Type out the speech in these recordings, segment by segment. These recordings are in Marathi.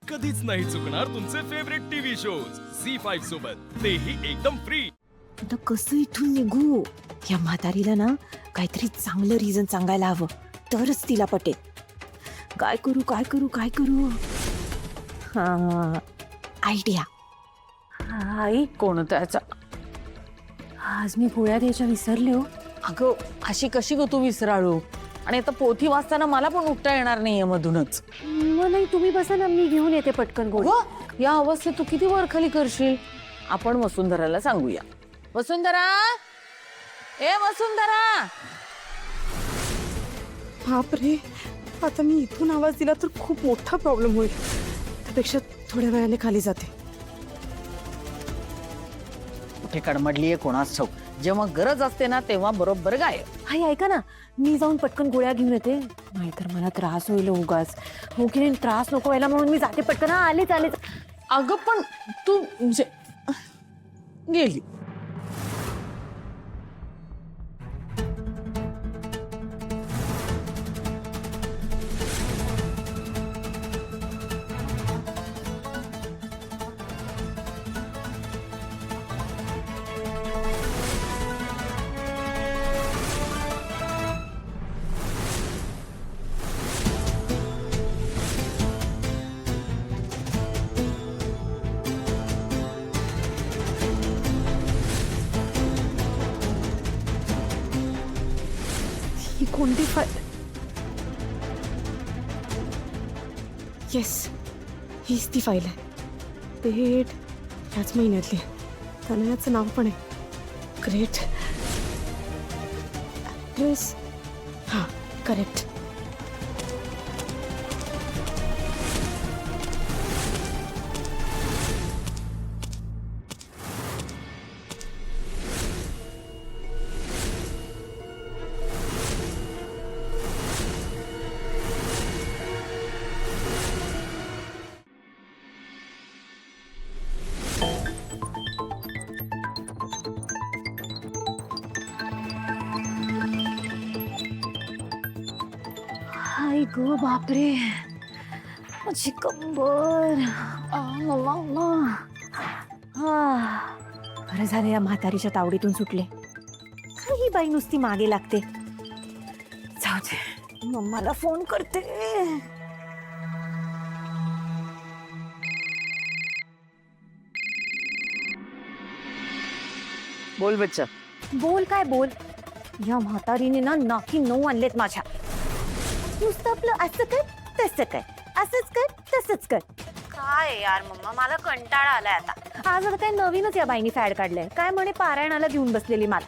कधीच नाही चुकणार तुमचे फेवरेट टीव्ही शोज झी5 सोबत, तेही एकदम फ्री। आता कसं इथून निघू? या म्हातारीला ना काहीतरी चांगलं रिझन सांगायला हवं, तरच तिला पटेल. काय करू काय करू काय करू? हा, आयडिया. आई, कोणत्याचा? आज मी गोळ्या द्यायच्या विसरले हो. अगं अशी कशी ग तू विसराळू? आणि आता पोथी वाचताना मला पण उठता येणार नाहीये मधूनच. मग नाही, तुम्ही बसा ना, मी घेऊन येते पटकन गोळी. या अवस्थेत तू किती वरखाली करशील? आपण वसुंधराला सांगूया. वसुंधरा, ए वसुंधरा. बापरे, आता मी इथून आवाज दिला तर खूप मोठा प्रॉब्लेम होईल. त्यापेक्षा थोड्या वेळाने खाली जाते. कुठे कडमडलीये कोणास ठाऊक. जेव्हा गरज असते ना तेव्हा बरोबर गायब. हाय, ऐका ना, मी जाऊन पटकन गोळ्या घेऊन येते, नाहीतर मला त्रास होईल उगाच. हो की नाही? त्रास नको व्हायला म्हणून मी जाते पटकन. आलेच आलेच. अगं पण तू म्हणजे गेली. ही कोणती फाईल? येस, हीच ती फाईल आहे. डेट ह्याच महिन्यातली. तनयाचं नाव पण आहे. ग्रेट. ॲड्रेस, हां, करेक्ट. हाय गो, बापरे, माझी कंबर. बरं झालं या म्हातारीच्या तावडीतून सुटले. काही बाई नुसती मागे लागते. जाऊ दे, मम्माला फोन करते. बोल बच्चा. बोल काय बोल? या म्हातारीने ना नाकी 9 आणलेत माझ्या. नुसतं आपलं असं कर तसं कर, असंच कर तसंच कर. काय यार मम्मा, मला कंटाळा आलाय आता. आज आता काय नवीनच या बाईनी फॅड काढलंय. काय म्हणे, पारायणाला घेऊन बसलेली मला.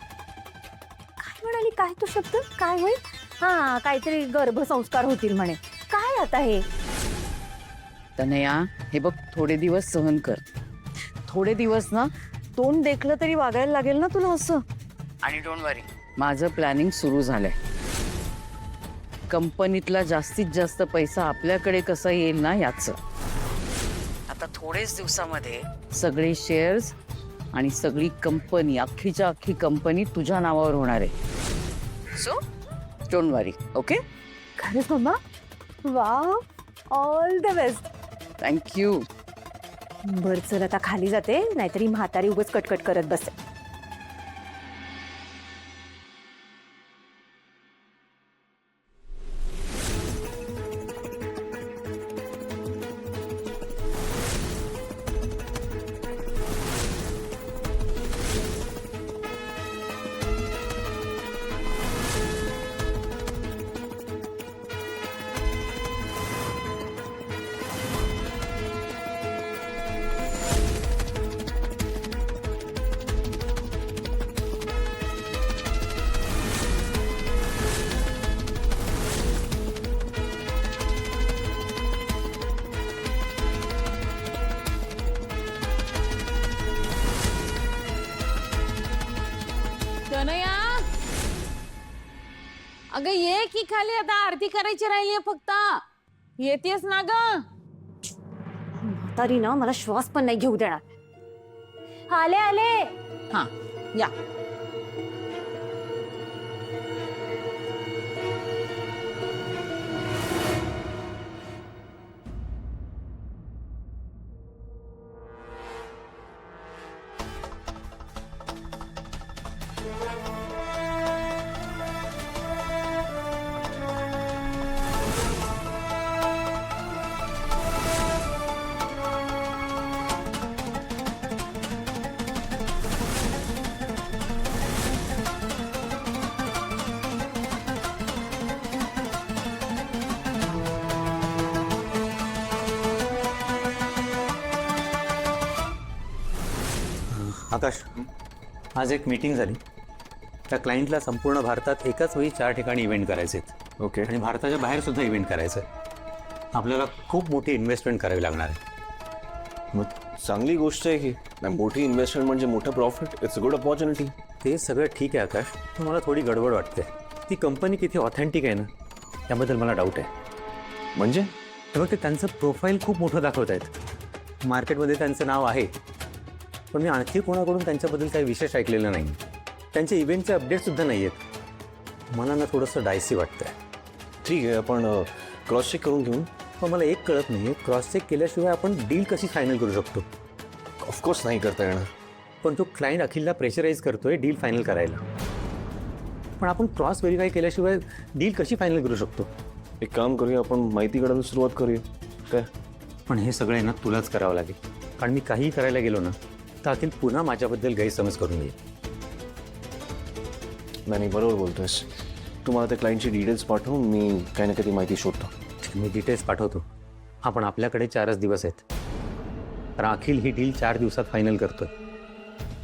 काय म्हणाली? काय तो शब्द काय होईल? हा, काहीतरी गर्भसंस्कार होतील म्हणे. काय आता हे? तनया, हे बघ, थोडे दिवस सहन कर. थोडे दिवस ना तोंड देखलं तरी वागायला लागेल ना तुला असं. आणि डोंट वरी, माझं प्लॅनिंग सुरू झालंय. कंपनीतला जास्तीत जास्त पैसा आपल्याकडे कसा येईल ना याचं. आता थोडेच दिवसामध्ये सगळे शेअर्स आणि सगळी कंपनी, अख्खीच्या अख्खी कंपनी तुझ्या नावावर होणार आहे. So don't worry, okay? खरंच मम्मा? Wow, all the best. Thank you. बर, चल आता खाली जाते, नाहीतरी म्हातारी उगाच कटकट करत बसे. तनया, अगं ये की खाली, आता आरती करायची राहिलीये फक्त. येतेस ना ग? म्हातारी ना मला श्वास पण नाही घेऊ देणार. आले आले. हा, या. आकाश, आज एक मीटिंग झाली. त्या क्लायंटला संपूर्ण भारतात एकाच वेळी 4 ठिकाणी इव्हेंट करायचे आहेत. ओके. आणि भारताच्या बाहेर सुद्धा इव्हेंट करायचं आहे. आपल्याला खूप मोठी इन्व्हेस्टमेंट करावी लागणार आहे. मग चांगली गोष्ट आहे की नाही, मोठी इन्व्हेस्टमेंट म्हणजे मोठं profit. It's a good opportunity. ते सगळं ठीक आहे आकाश, पण मला थोडी गडबड वाटते. ती कंपनी किती ऑथेंटिक आहे ना, त्याबद्दल मला डाऊट आहे. म्हणजे तेव्हा ते त्यांचं प्रोफाईल खूप मोठं दाखवत आहेत. मार्केटमध्ये त्यांचं नाव आहे, पण मी आणखी कोणाकडून त्यांच्याबद्दल काही विशेष ऐकलेलं नाही. त्यांचे इव्हेंटचे अपडेटसुद्धा नाही आहेत. मला ना थोडंसं डायसी वाटतं आहे. ठीक आहे, आपण क्रॉस चेक करून घेऊ. पण मला एक कळत नाही आहे, क्रॉस चेक केल्याशिवाय आपण डील कशी फायनल करू शकतो. ऑफकोर्स नाही करता येणार. पण तो क्लायंट अखिलला प्रेशराईज करतोय डील फायनल करायला. पण आपण क्रॉस व्हेरीफाय केल्याशिवाय डील कशी फायनल करू शकतो. एक काम करूया, आपण माहिती काढायला सुरुवात करूया. काय? पण हे सगळं ना तुलाच करावं लागेल, कारण मी काहीही करायला गेलो ना तर अखिल पुन्हा माझ्याबद्दल गैरसमज करून येईल. नाही, बरोबर बोलतोयस. तू मला त्या क्लायंटची डिटेल्स पाठव, मी काही ना काही माहिती शोधतो. मी डिटेल्स पाठवतो. आपण आपल्याकडे 4च दिवस आहेत. तर अखिल ही डील 4 दिवसात फायनल करतोय.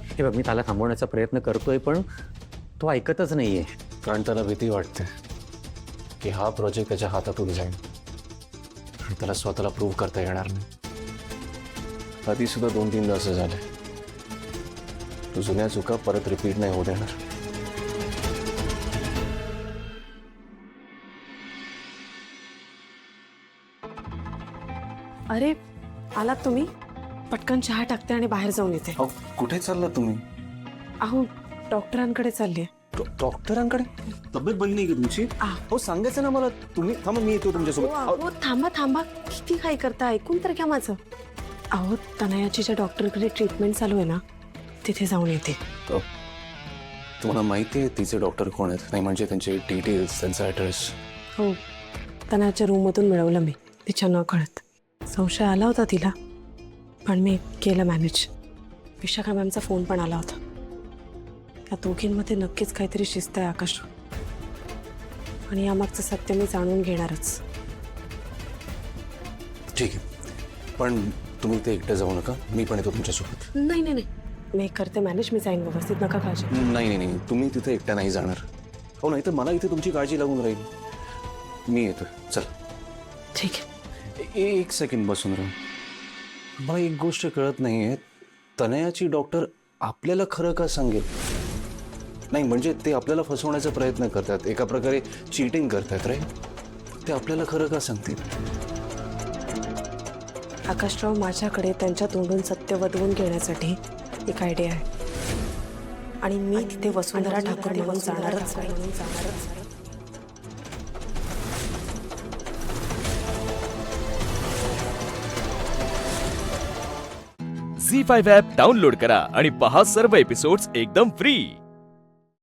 हे बघ, मी त्याला थांबवण्याचा प्रयत्न करतोय, पण तो ऐकतच नाही आहे. कारण त्याला भीती वाटते की हा प्रोजेक्ट त्याच्या हातातून जाईल आणि त्याला स्वतःला प्रूव्ह करता येणार नाही. आधीसुद्धा 2-3 असं झाले. तू जुन्या चुका परत रिपीट नाही होऊ देणार. अरे आलात तुम्ही? पटकन चहा टाकते आणि बाहेर जाऊन येते. अहो, कुठे चालला तुम्ही? अहो डॉक्टरांकडे चालले. डॉक्टरांकडे? तब्येत बरी नाही का तुमची? हो, सांगायचं ना मला. तुम्ही थांबा, मी येतो तुमच्यासोबत. अहो थांबा थांबा, किती काय करता, ऐकून तर घ्या माझं. अहो तनयाची ज्या डॉक्टरकडे ट्रीटमेंट चालू आहे ना, तिथे जाऊन येते. तुम्हाला माहिती आहे तिचे डॉक्टर कोण आहेत? नाही म्हणजे त्यांचे डिटेल्स, त्यांचा ॲड्रेस? हो, तनयाच्या रूममधून मिळवलं मी, तिच्या न कळत. संशय आला होता तिला, पण मी केलं मॅनेज. विशाखा मॅमचा फोन पण आला होता. या दोघींमध्ये नक्कीच काहीतरी शिस्त आहे आकाश, आणि यामागचं सत्य मी जाणून घेणारच. ठीक आहे, पण तुम्ही ते एकटं जाऊ नका, मी पण येतो तुमच्यासोबत. नाही नाही नाही, मी करते मॅनेज, मी जाईन व्यवस्थित, नका काळजी. नाही नाही नाही, तुम्ही तिथे एकट्या नाही जाणार. हो, नाही तर मला इथे तुमची काळजी लागून राहील. मी येतो, चल. ठीक आहे. एक सेकंड बसून राहा. मला एक गोष्ट कळत नाही आहे, तनयाची डॉक्टर आपल्याला खरं का सांगेल? नाही म्हणजे ते आपल्याला फसवण्याचा प्रयत्न करतात, एका प्रकारे चीटिंग करतात रे. ते आपल्याला खरं का सांगतील? आकाशराव, माझ्याकडे त्यांच्या तोंडून सत्य वदवून घेण्यासाठी एक आयडिया आहे, आणि मी तिथे वसुंधरा ठाकूर म्हणून जाणारच नाही. झी 5 ॲप डाउनलोड करा आणि पहा सर्व एपिसोड्स एकदम फ्री.